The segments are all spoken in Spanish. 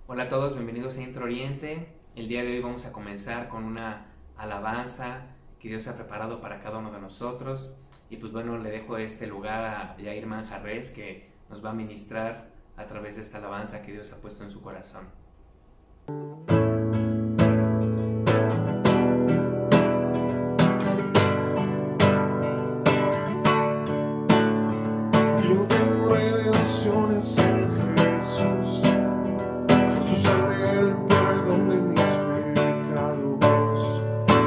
Hola a todos, bienvenidos a Intro Oriente. El día de hoy vamos a comenzar con una alabanza que Dios ha preparado para cada uno de nosotros. Y pues bueno, le dejo este lugar a Yair Manjarres, que nos va a ministrar a través de esta alabanza que Dios ha puesto en su corazón. Yo tengo redenciones en Jesús, por su sangre el perdón de mis pecados.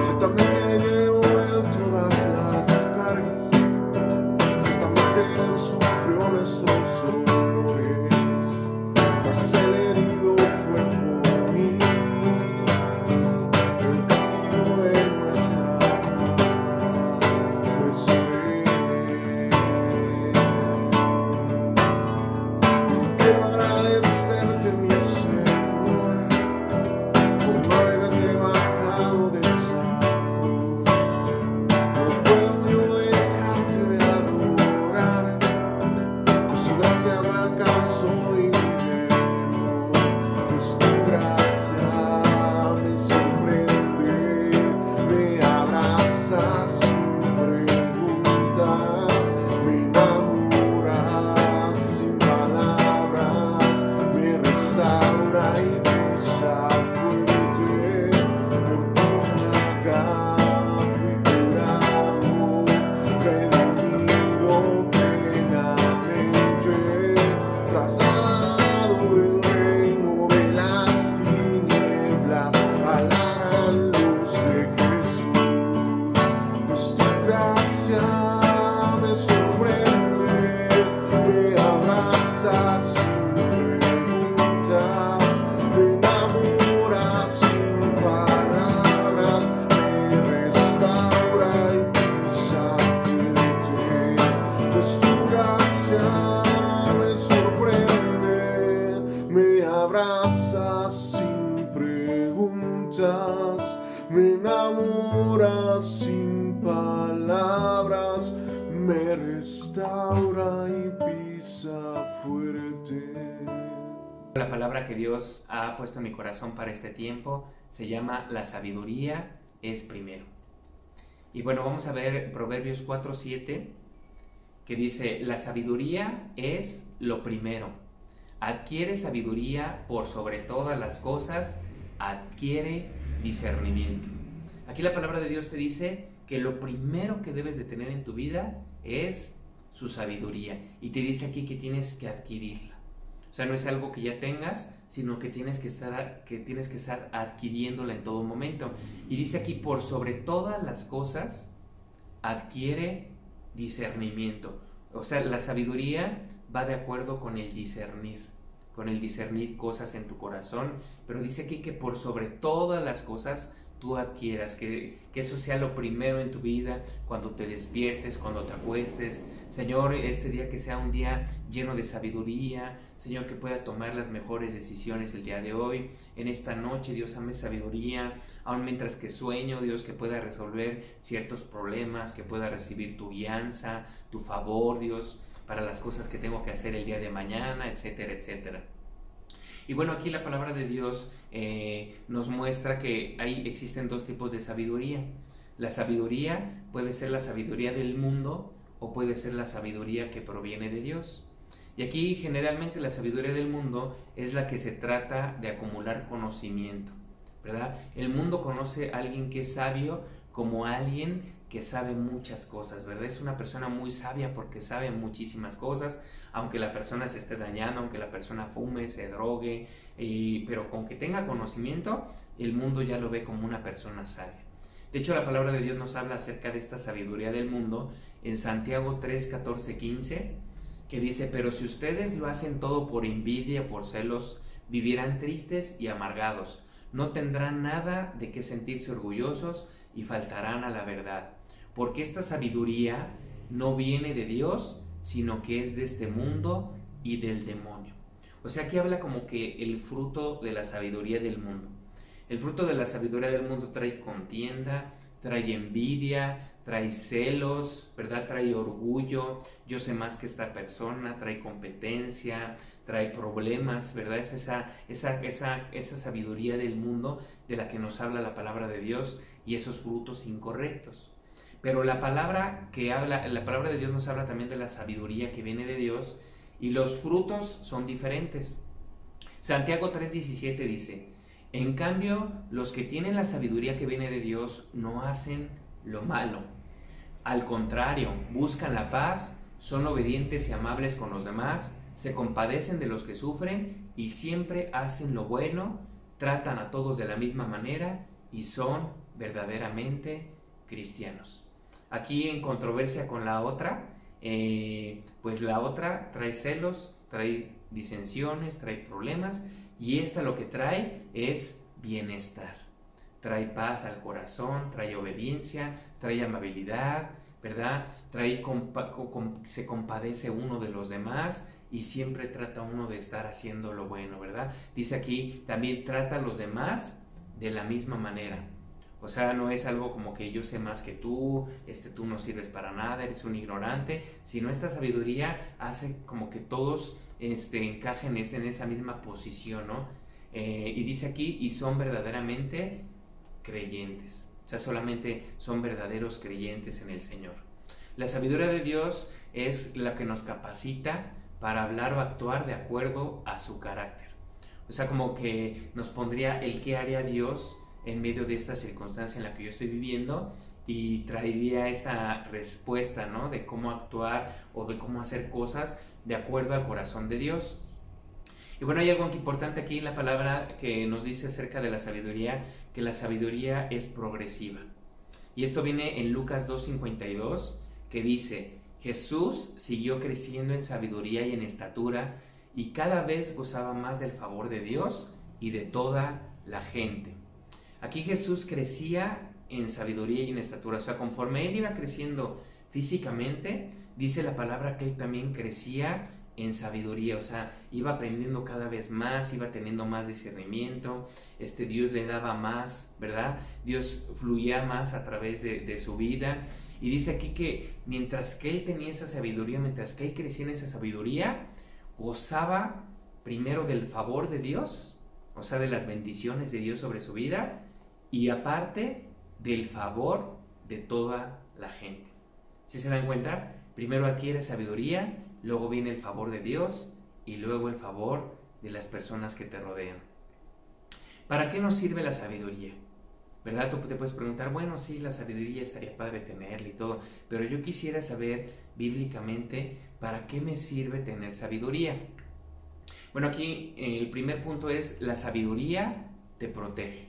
Ciertamente llevo él todas las cargas, ciertamente él sufrió nuestros dolores, mas el herido fue por mí, el castigo de nuestra paz fue sobre él. Quiero agradecerte, mi Señor, por no haberte bajado de esa cruz. No puedo yo dejarte de adorar, pues tu gracia me alcanzó y liberó. Pues tu gracia me sorprende, me abraza sin preguntas, me enamora sin palabras, me restaura y pisa fuerte. Por tu llaga fui curado, redimido plenamente, trasladado del reino de las tinieblas a la gran luz de Jesús. Pues tu gracia me sorprende, me abraza sin preguntas, me enamora sin palabras, me restaura y pisa fuerte. Pues tu gracia me sorprende, me abraza sin preguntas, me enamora sin palabras, me restaura y pisa fuerte. La palabra que Dios ha puesto en mi corazón para este tiempo se llama La sabiduría es primero. Y bueno, vamos a ver Proverbios 4:7, que dice: la sabiduría es lo primero. Adquiere sabiduría por sobre todas las cosas, adquiere discernimiento. Aquí la palabra de Dios te dice que lo primero que debes de tener en tu vida es su sabiduría. Y te dice aquí que tienes que adquirirla. O sea, no es algo que ya tengas, sino que tienes que estar adquiriéndola en todo momento. Y dice aquí, por sobre todas las cosas, adquiere discernimiento. O sea, la sabiduría va de acuerdo con el discernir cosas en tu corazón. Pero dice aquí que por sobre todas las cosas tú adquieras, que eso sea lo primero en tu vida, cuando te despiertes, cuando te acuestes. Señor, este día que sea un día lleno de sabiduría, Señor, que pueda tomar las mejores decisiones el día de hoy. En esta noche, Dios, dame sabiduría, aun mientras que sueño, Dios, que pueda resolver ciertos problemas, que pueda recibir tu guianza, tu favor, Dios, para las cosas que tengo que hacer el día de mañana, etcétera, etcétera. Y bueno, aquí la palabra de Dios nos muestra que existen dos tipos de sabiduría. La sabiduría puede ser la sabiduría del mundo o puede ser la sabiduría que proviene de Dios. Y aquí generalmente la sabiduría del mundo es la que se trata de acumular conocimiento, ¿verdad? El mundo conoce a alguien que es sabio como alguien que sabe muchas cosas, ¿verdad? Es una persona muy sabia porque sabe muchísimas cosas, aunque la persona se esté dañando, aunque la persona fume, se drogue, pero con que tenga conocimiento, el mundo ya lo ve como una persona sabia. De hecho, la palabra de Dios nos habla acerca de esta sabiduría del mundo en Santiago 3, 14, 15, que dice: pero si ustedes lo hacen todo por envidia, por celos, vivirán tristes y amargados, no tendrán nada de qué sentirse orgullosos y faltarán a la verdad, porque esta sabiduría no viene de Dios, sino que es de este mundo y del demonio. O sea, aquí habla como que el fruto de la sabiduría del mundo. El fruto de la sabiduría del mundo trae contienda, trae envidia, trae celos, ¿verdad? Trae orgullo, yo sé más que esta persona, trae competencia, trae problemas, ¿verdad? Es esa sabiduría del mundo de la que nos habla la palabra de Dios y esos frutos incorrectos. Pero la palabra de Dios nos habla también de la sabiduría que viene de Dios y los frutos son diferentes. Santiago 3:17 dice: en cambio, los que tienen la sabiduría que viene de Dios no hacen lo malo. Al contrario, buscan la paz, son obedientes y amables con los demás, se compadecen de los que sufren y siempre hacen lo bueno, tratan a todos de la misma manera y son verdaderamente cristianos. Aquí en controversia con la otra, pues la otra trae celos, trae disensiones, trae problemas, y esta lo que trae es bienestar. Trae paz al corazón, trae obediencia, trae amabilidad, ¿verdad? Se compadece uno de los demás y siempre trata uno de estar haciendo lo bueno, ¿verdad? Dice aquí, también trata a los demás de la misma manera. O sea, no es algo como que yo sé más que tú no sirves para nada, eres un ignorante, sino esta sabiduría hace como que todos encajen en esa misma posición, ¿no? Y dice aquí, y son verdaderamente creyentes. O sea, solamente son verdaderos creyentes en el Señor. La sabiduría de Dios es la que nos capacita para hablar o actuar de acuerdo a su carácter. O sea, como que nos pondría el qué haría Dios en medio de esta circunstancia en la que yo estoy viviendo y traería esa respuesta, ¿no? De cómo actuar o de cómo hacer cosas de acuerdo al corazón de Dios. Y bueno, hay algo importante aquí en la palabra que nos dice acerca de la sabiduría, que la sabiduría es progresiva. Y esto viene en Lucas 2:52, que dice: Jesús siguió creciendo en sabiduría y en estatura, y cada vez gozaba más del favor de Dios y de toda la gente. Aquí Jesús crecía en sabiduría y en estatura, o sea, conforme él iba creciendo físicamente, dice la palabra que él también crecía en sabiduría, o sea, iba aprendiendo cada vez más, iba teniendo más discernimiento, Dios le daba más, ¿verdad? Dios fluía más a través de su vida, y dice aquí que mientras que él tenía esa sabiduría, mientras que él crecía en esa sabiduría, gozaba primero del favor de Dios, o sea, de las bendiciones de Dios sobre su vida, y aparte del favor de toda la gente. ¿Sí se dan cuenta? Primero adquiere sabiduría, luego viene el favor de Dios y luego el favor de las personas que te rodean. ¿Para qué nos sirve la sabiduría? ¿Verdad? Tú te puedes preguntar, bueno, sí, la sabiduría estaría padre tenerla y todo, pero yo quisiera saber bíblicamente para qué me sirve tener sabiduría. Bueno, aquí el primer punto es: la sabiduría te protege.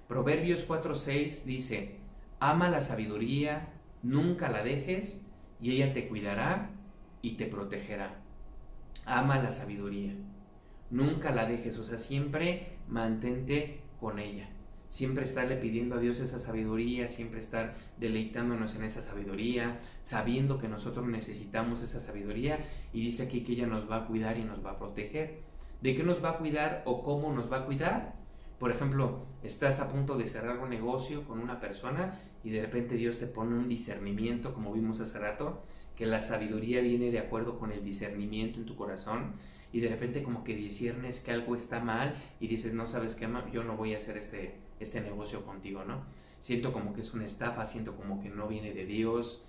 Proverbios 4:6 dice: ama la sabiduría, nunca la dejes, y ella te cuidará y te protegerá. Ama la sabiduría, nunca la dejes, o sea, siempre mantente con ella. Siempre estarle pidiendo a Dios esa sabiduría, siempre estar deleitándonos en esa sabiduría, sabiendo que nosotros necesitamos esa sabiduría, y dice aquí que ella nos va a cuidar y nos va a proteger. ¿De qué nos va a cuidar o cómo nos va a cuidar? Por ejemplo, estás a punto de cerrar un negocio con una persona y de repente Dios te pone un discernimiento, como vimos hace rato, que la sabiduría viene de acuerdo con el discernimiento en tu corazón, y de repente como que disciernes que algo está mal y dices, no, ¿sabes qué? Yo no voy a hacer este negocio contigo, ¿no? Siento como que es una estafa, siento como que no viene de Dios.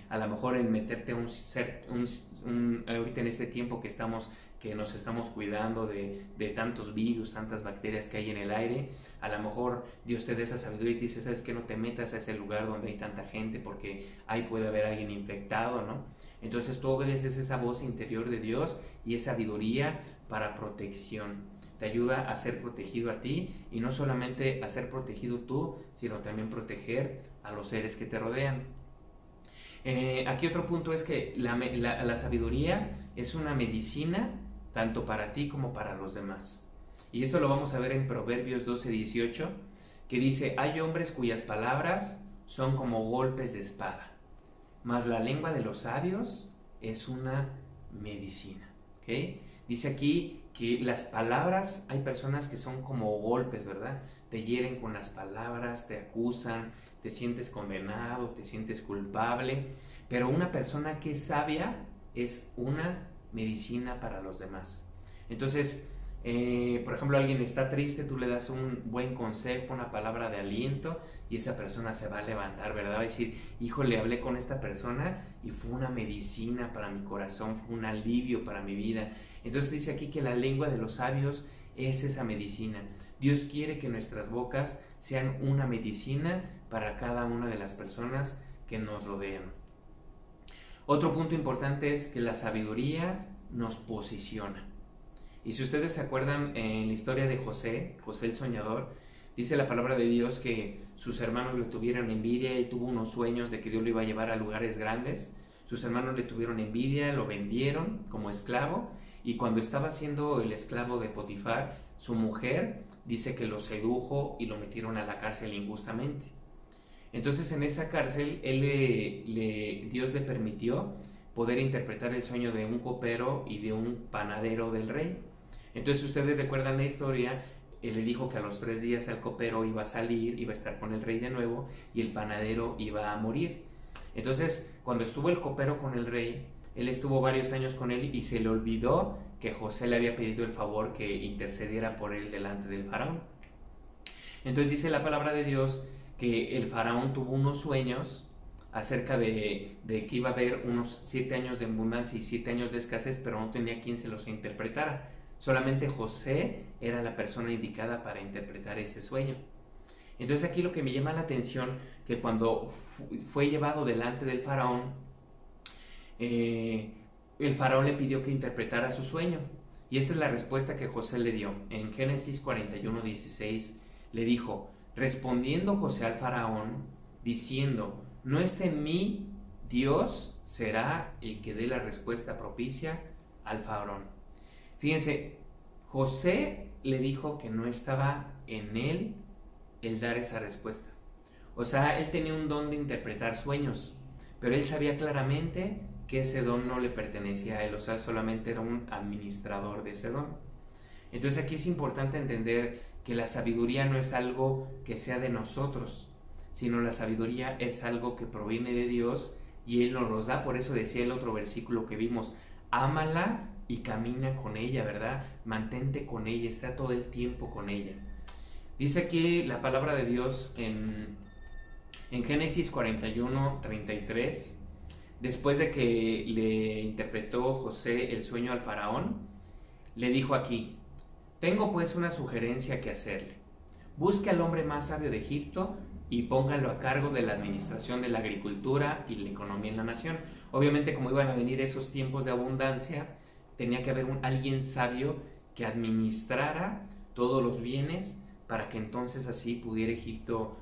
A lo mejor en meterte ahorita en este tiempo que nos estamos cuidando de tantos virus, tantas bacterias que hay en el aire, a lo mejor Dios te da esa sabiduría y te dice, ¿sabes qué? No te metas a ese lugar donde hay tanta gente porque ahí puede haber alguien infectado, ¿no? Entonces tú obedeces esa voz interior de Dios y es sabiduría para protección. Te ayuda a ser protegido a ti, y no solamente a ser protegido tú, sino también proteger a los seres que te rodean. Aquí otro punto es que la sabiduría es una medicina tanto para ti como para los demás. Y esto lo vamos a ver en Proverbios 12:18, que dice: hay hombres cuyas palabras son como golpes de espada, mas la lengua de los sabios es una medicina. ¿Okay? Dice aquí que las palabras, hay personas que son como golpes, ¿verdad? te hieren con las palabras, te acusan, te sientes condenado, te sientes culpable, pero una persona que es sabia es una medicina para los demás. Entonces, por ejemplo, alguien está triste, tú le das un buen consejo, una palabra de aliento y esa persona se va a levantar, ¿verdad? Va a decir, híjole, hablé con esta persona y fue una medicina para mi corazón, fue un alivio para mi vida. Entonces dice aquí que la lengua de los sabios es esa medicina. Dios quiere que nuestras bocas sean una medicina para cada una de las personas que nos rodean. Otro punto importante es que la sabiduría nos posiciona. Y si ustedes se acuerdan en la historia de José el soñador, dice la palabra de Dios que sus hermanos le tuvieron envidia, él tuvo unos sueños de que Dios lo iba a llevar a lugares grandes, sus hermanos le tuvieron envidia, lo vendieron como esclavo, y cuando estaba siendo el esclavo de Potifar, su mujer dice que lo sedujo y lo metieron a la cárcel injustamente. Entonces en esa cárcel Dios le permitió poder interpretar el sueño de un copero y de un panadero del rey. Entonces, ustedes recuerdan la historia, él le dijo que a los 3 días el copero iba a salir, iba a estar con el rey de nuevo y el panadero iba a morir. Entonces, cuando estuvo el copero con el rey, él estuvo varios años con él y se le olvidó que José le había pedido el favor que intercediera por él delante del faraón. Entonces dice la palabra de Dios que el faraón tuvo unos sueños acerca de que iba a haber unos 7 años de abundancia y 7 años de escasez, pero no tenía quien se los interpretara. Solamente José era la persona indicada para interpretar este sueño. Entonces aquí lo que me llama la atención, que cuando fue llevado delante del faraón, el faraón le pidió que interpretara su sueño. Y esta es la respuesta que José le dio. En Génesis 41:16 le dijo, respondiendo José al faraón, diciendo, no está en mí, Dios será el que dé la respuesta propicia al faraón. Fíjense, José le dijo que no estaba en él el dar esa respuesta. O sea, él tenía un don de interpretar sueños, pero él sabía claramente que ese don no le pertenecía a él, o sea, solamente era un administrador de ese don. Entonces aquí es importante entender que la sabiduría no es algo que sea de nosotros, sino la sabiduría es algo que proviene de Dios y Él nos los da. Por eso decía el otro versículo que vimos, ámala y camina con ella, ¿verdad? Mantente con ella, está todo el tiempo con ella. Dice aquí la palabra de Dios en Génesis 41:33, después de que le interpretó José el sueño al faraón, le dijo aquí, tengo pues una sugerencia que hacerle. Busque al hombre más sabio de Egipto y póngalo a cargo de la administración de la agricultura y la economía en la nación. Obviamente, como iban a venir esos tiempos de abundancia, tenía que haber alguien sabio que administrara todos los bienes para que entonces así pudiera Egipto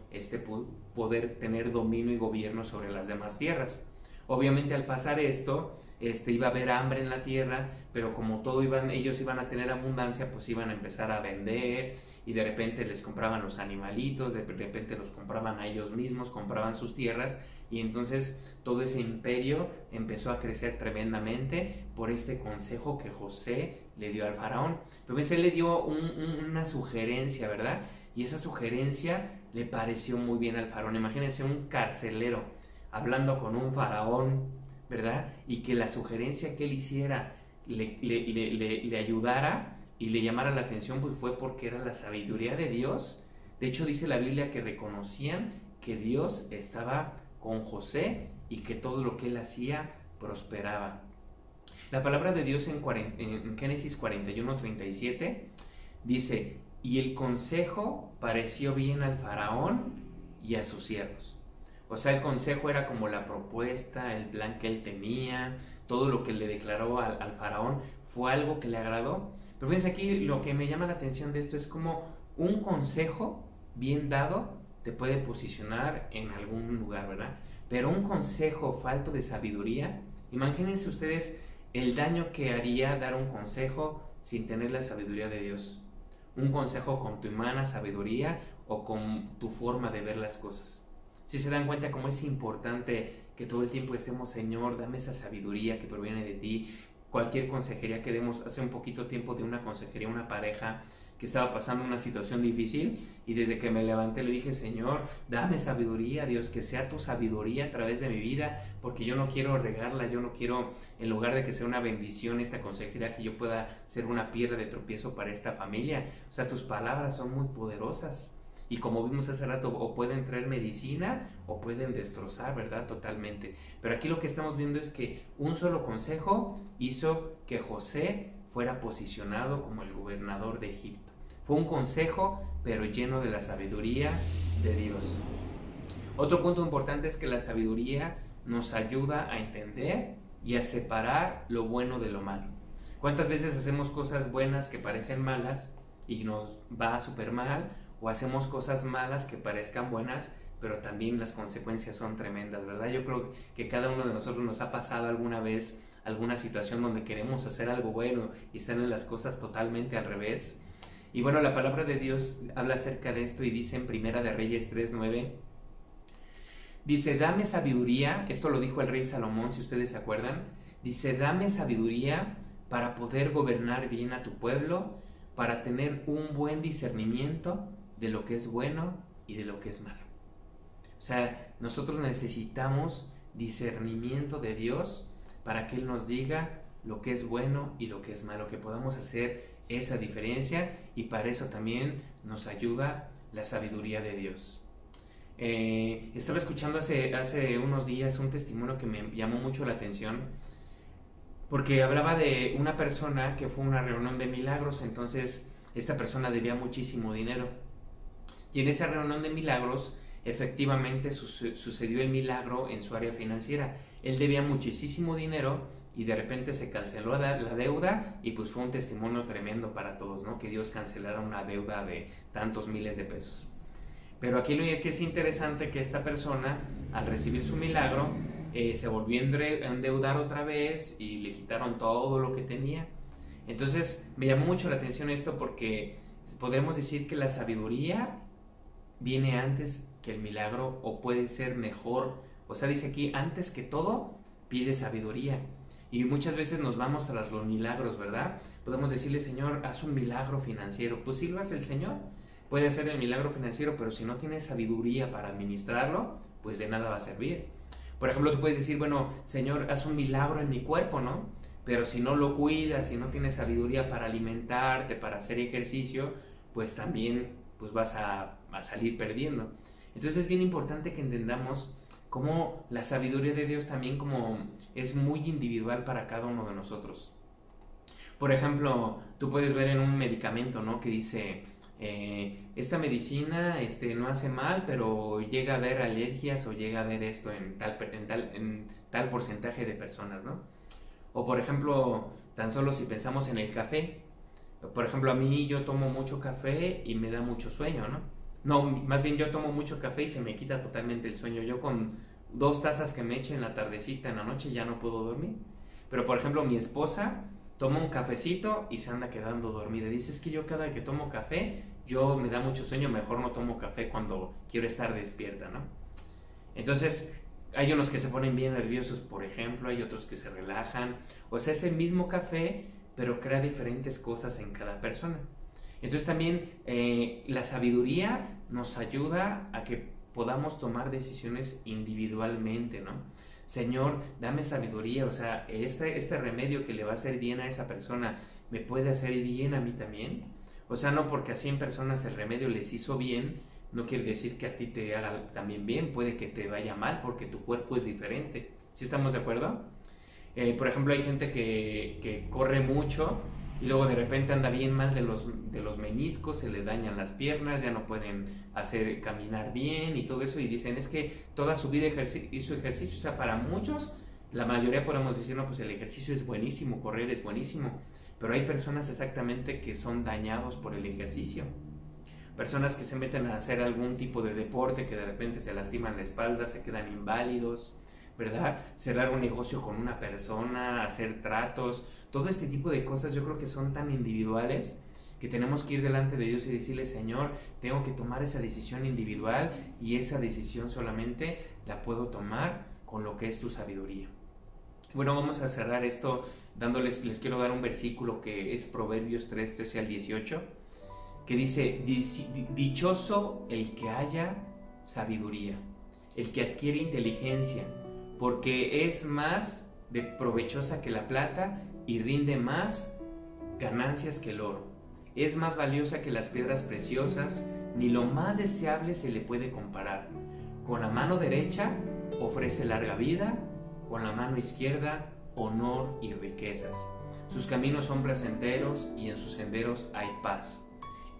poder tener dominio y gobierno sobre las demás tierras. Obviamente al pasar esto, iba a haber hambre en la tierra, pero como ellos iban a tener abundancia, pues iban a empezar a vender y de repente les compraban los animalitos, de repente los compraban a ellos mismos, compraban sus tierras y entonces todo ese imperio empezó a crecer tremendamente por este consejo que José le dio al faraón. Pero pues él le dio una sugerencia, ¿verdad? Y esa sugerencia le pareció muy bien al faraón. Imagínense un carcelero hablando con un faraón, ¿verdad? Y que la sugerencia que él hiciera le ayudara y le llamara la atención, pues fue porque era la sabiduría de Dios. De hecho dice la Biblia que reconocían que Dios estaba con José y que todo lo que él hacía prosperaba. La palabra de Dios en Génesis 41:37 dice, y el consejo pareció bien al faraón y a sus siervos. O sea, el consejo era como la propuesta, el plan que él tenía, todo lo que le declaró al faraón fue algo que le agradó. Pero fíjense aquí, lo que me llama la atención de esto es como un consejo bien dado te puede posicionar en algún lugar, ¿verdad? Pero un consejo falto de sabiduría, imagínense ustedes el daño que haría dar un consejo sin tener la sabiduría de Dios. Un consejo con tu humana sabiduría o con tu forma de ver las cosas. Si se dan cuenta cómo es importante que todo el tiempo estemos, Señor, dame esa sabiduría que proviene de ti. Cualquier consejería que demos, hace un poquito tiempo de una consejería a una pareja que estaba pasando una situación difícil, y desde que me levanté le dije, Señor, dame sabiduría, Dios, que sea tu sabiduría a través de mi vida, porque yo no quiero regarla, yo no quiero, en lugar de que sea una bendición esta consejería, que yo pueda ser una piedra de tropiezo para esta familia. O sea, tus palabras son muy poderosas. Y como vimos hace rato, o pueden traer medicina o pueden destrozar, ¿verdad? Totalmente. Pero aquí lo que estamos viendo es que un solo consejo hizo que José fuera posicionado como el gobernador de Egipto. Fue un consejo, pero lleno de la sabiduría de Dios. Otro punto importante es que la sabiduría nos ayuda a entender y a separar lo bueno de lo malo. ¿Cuántas veces hacemos cosas buenas que parecen malas y nos va súper mal? O hacemos cosas malas que parezcan buenas, pero también las consecuencias son tremendas, ¿verdad? Yo creo que cada uno de nosotros nos ha pasado alguna vez alguna situación donde queremos hacer algo bueno y salen las cosas totalmente al revés. Y bueno, la palabra de Dios habla acerca de esto y dice en Primera de Reyes 3:9, dice, dame sabiduría, esto lo dijo el rey Salomón, si ustedes se acuerdan, dice, dame sabiduría para poder gobernar bien a tu pueblo, para tener un buen discernimiento de lo que es bueno y de lo que es malo. O sea, nosotros necesitamos discernimiento de Dios para que Él nos diga lo que es bueno y lo que es malo, que podamos hacer esa diferencia, y para eso también nos ayuda la sabiduría de Dios. Estaba escuchando hace unos días un testimonio que me llamó mucho la atención, porque hablaba de una persona que fue a una reunión de milagros. Entonces esta persona debía muchísimo dinero, y en esa reunión de milagros efectivamente sucedió el milagro en su área financiera. Él debía muchísimo dinero y de repente se canceló la deuda, y pues fue un testimonio tremendo para todos, ¿no? Que Dios cancelara una deuda de tantos miles de pesos. Pero aquí lo que es interesante, que esta persona, al recibir su milagro, se volvió a endeudar otra vez y le quitaron todo lo que tenía. Entonces me llamó mucho la atención esto, porque podemos decir que la sabiduría viene antes que el milagro, o puede ser mejor. O sea, dice aquí, antes que todo, pide sabiduría. Y muchas veces nos vamos tras los milagros, ¿verdad? Podemos decirle, Señor, haz un milagro financiero. Pues sí lo hace el Señor, puede hacer el milagro financiero, pero si no tienes sabiduría para administrarlo, pues de nada va a servir. Por ejemplo, tú puedes decir, bueno, Señor, haz un milagro en mi cuerpo, ¿no? Pero si no lo cuidas, si no tienes sabiduría para alimentarte, para hacer ejercicio, pues también pues vas a salir perdiendo. Entonces es bien importante que entendamos cómo la sabiduría de Dios también como es muy individual para cada uno de nosotros. Por ejemplo, tú puedes ver en un medicamento, ¿no? Que dice, esta medicina no hace mal, pero llega a haber alergias o llega a haber esto en tal porcentaje de personas, ¿no? O por ejemplo, tan solo si pensamos en el café. Por ejemplo, a mí, yo tomo mucho café y me da mucho sueño, ¿no? No, más bien yo tomo mucho café y se me quita totalmente el sueño. Yo con 2 tazas que me eche en la tardecita, en la noche, ya no puedo dormir. Pero por ejemplo, mi esposa toma un cafecito y se anda quedando dormida. Dice, es que yo cada que tomo café, yo me da mucho sueño, mejor no tomo café cuando quiero estar despierta, ¿no? Entonces, hay unos que se ponen bien nerviosos, por ejemplo, hay otros que se relajan. O sea, es el mismo café, pero crea diferentes cosas en cada persona. Entonces también la sabiduría nos ayuda a que podamos tomar decisiones individualmente, ¿no? Señor, dame sabiduría, o sea, este remedio que le va a hacer bien a esa persona, ¿me puede hacer bien a mí también? O sea, no porque a 100 personas el remedio les hizo bien, no quiere decir que a ti te haga también bien, puede que te vaya mal porque tu cuerpo es diferente. ¿Sí estamos de acuerdo? Por ejemplo, hay gente que corre mucho y luego de repente anda bien mal de los meniscos, se le dañan las piernas, ya no pueden caminar bien y todo eso, y dicen, es que toda su vida hizo ejercicio. O sea, para muchos, la mayoría podemos decir, no, pues el ejercicio es buenísimo, correr es buenísimo, pero hay personas exactamente que son dañados por el ejercicio. Personas que se meten a hacer algún tipo de deporte, que de repente se lastiman la espalda, se quedan inválidos, ¿verdad? Cerrar un negocio con una persona, hacer tratos, todo este tipo de cosas yo creo que son tan individuales que tenemos que ir delante de Dios y decirle, Señor, tengo que tomar esa decisión individual, y esa decisión solamente la puedo tomar con lo que es tu sabiduría. Bueno, vamos a cerrar esto les quiero dar un versículo que es Proverbios 3, 13 al 18. que dice, dichoso el que haya sabiduría, el que adquiere inteligencia, porque es más de provechosa que la plata y rinde más ganancias que el oro. Es más valiosa que las piedras preciosas, ni lo más deseable se le puede comparar. Con la mano derecha ofrece larga vida, con la mano izquierda honor y riquezas. Sus caminos son placenteros y en sus senderos hay paz.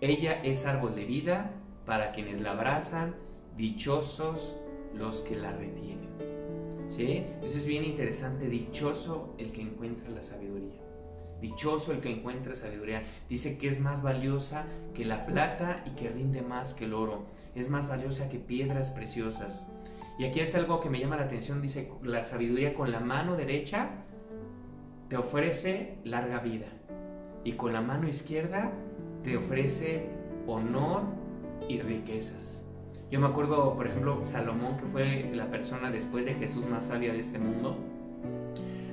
Ella es árbol de vida para quienes la abrazan, dichosos los que la retienen. ¿Sí? Eso es bien interesante, dichoso el que encuentra la sabiduría. Dichoso el que encuentra sabiduría. Dice que es más valiosa que la plata y que rinde más que el oro. Es más valiosa que piedras preciosas. Y aquí es algo que me llama la atención. Dice, la sabiduría con la mano derecha te ofrece larga vida. Y con la mano izquierda te ofrece honor y riquezas. Yo me acuerdo, por ejemplo, Salomón, que fue la persona después de Jesús más sabia de este mundo,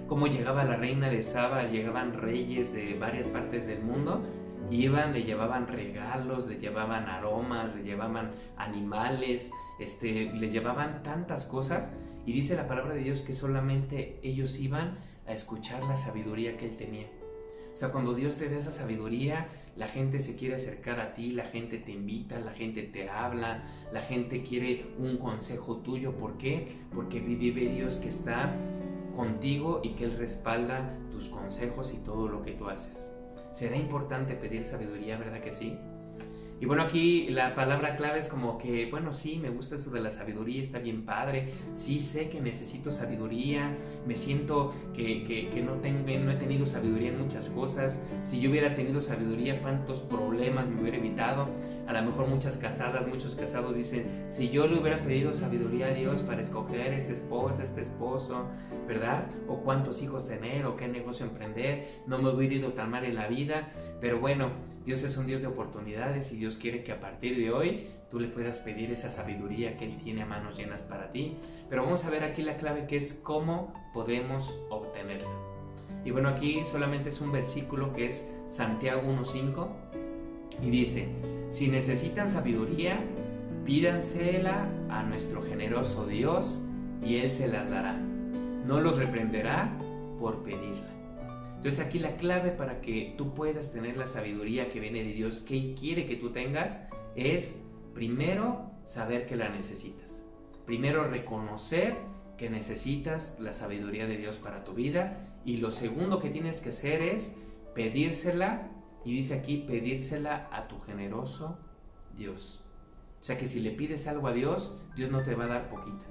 cómo llegaba la reina de Saba, llegaban reyes de varias partes del mundo, iban, le llevaban regalos, le llevaban aromas, le llevaban animales, les llevaban tantas cosas, y dice la palabra de Dios que solamente ellos iban a escuchar la sabiduría que él tenía. O sea, cuando Dios te da esa sabiduría, la gente se quiere acercar a ti, la gente te invita, la gente te habla, la gente quiere un consejo tuyo. ¿Por qué? Porque vive Dios que está contigo y que Él respalda tus consejos y todo lo que tú haces. ¿Será importante pedir sabiduría, verdad que sí? Y bueno, aquí la palabra clave es como que, bueno, sí, me gusta esto de la sabiduría, está bien padre, sí sé que necesito sabiduría, me siento que no he tenido sabiduría en muchas cosas. Si yo hubiera tenido sabiduría, ¿cuántos problemas me hubiera evitado? A lo mejor muchos casados dicen, si yo le hubiera pedido sabiduría a Dios para escoger esta esposa, este esposo, ¿verdad? O cuántos hijos tener, o qué negocio emprender, no me hubiera ido tan mal en la vida. Pero bueno, Dios es un Dios de oportunidades y Dios quiere que a partir de hoy tú le puedas pedir esa sabiduría que Él tiene a manos llenas para ti. Pero vamos a ver aquí la clave, que es cómo podemos obtenerla. Y bueno, aquí solamente es un versículo que es Santiago 1:5 y dice, si necesitan sabiduría, pídansela a nuestro generoso Dios y Él se las dará. No los reprenderá por pedirla. Entonces aquí la clave para que tú puedas tener la sabiduría que viene de Dios, que Él quiere que tú tengas, es primero saber que la necesitas. Primero reconocer que necesitas la sabiduría de Dios para tu vida. Y lo segundo que tienes que hacer es pedírsela, y dice aquí, pedírsela a tu generoso Dios. O sea que si le pides algo a Dios, Dios no te va a dar poquita.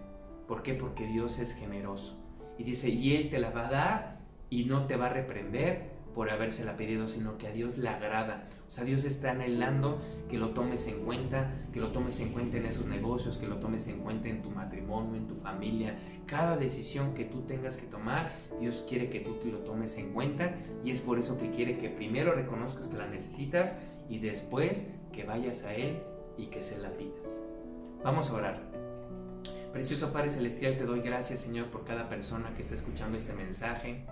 ¿Por qué? Porque Dios es generoso. Y dice, y Él te la va a dar y no te va a reprender por habérsela pedido, sino que a Dios le agrada. O sea, Dios está anhelando que lo tomes en cuenta, en esos negocios, que lo tomes en cuenta en tu matrimonio, en tu familia. Cada decisión que tú tengas que tomar, Dios quiere que tú te lo tomes en cuenta, y es por eso que quiere que primero reconozcas que la necesitas y después que vayas a Él y que se la pidas. Vamos a orar. Precioso Padre Celestial, te doy gracias, Señor, por cada persona que está escuchando este mensaje.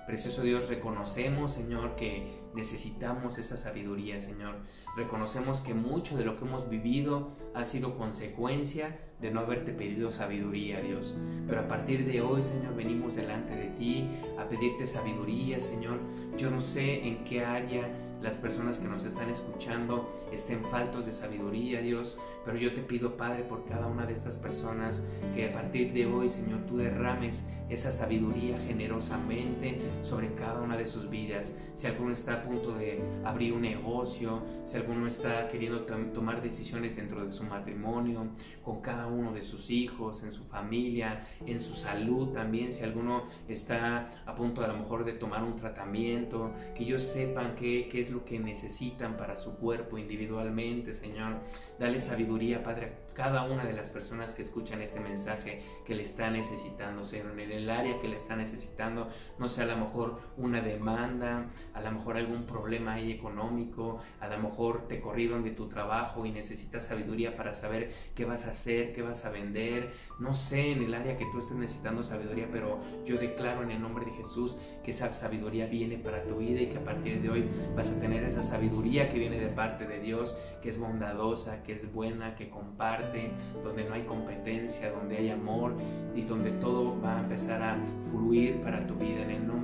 Precioso Dios, reconocemos, Señor, que necesitamos esa sabiduría, Señor. Reconocemos que mucho de lo que hemos vivido ha sido consecuencia de no haberte pedido sabiduría, Dios. Pero a partir de hoy, Señor, venimos delante de ti a pedirte sabiduría, Señor. Yo no sé en qué área las personas que nos están escuchando estén faltos de sabiduría, Dios, pero yo te pido, Padre, por cada una de estas personas, que a partir de hoy, Señor, tú derrames esa sabiduría generosamente sobre cada una de sus vidas. Si alguno está a punto de abrir un negocio, si alguno está queriendo tomar decisiones dentro de su matrimonio, con cada uno de sus hijos, en su familia, en su salud también, si alguno está a punto a lo mejor de tomar un tratamiento, que ellos sepan qué es lo que necesitan para su cuerpo individualmente, Señor. Dale sabiduría, Padre, cada una de las personas que escuchan este mensaje que le está necesitando, Señor, en el área que le está necesitando, no sé, a lo mejor una demanda, a lo mejor algún problema ahí económico, a lo mejor te corrieron de tu trabajo y necesitas sabiduría para saber qué vas a hacer, qué vas a vender, no sé, en el área que tú estés necesitando sabiduría, pero yo declaro en el nombre de Jesús que esa sabiduría viene para tu vida y que a partir de hoy vas a tener esa sabiduría que viene de parte de Dios, que es bondadosa, que es buena, que comparte, donde no hay competencia, donde hay amor y donde todo va a empezar a fluir para tu vida en el nombre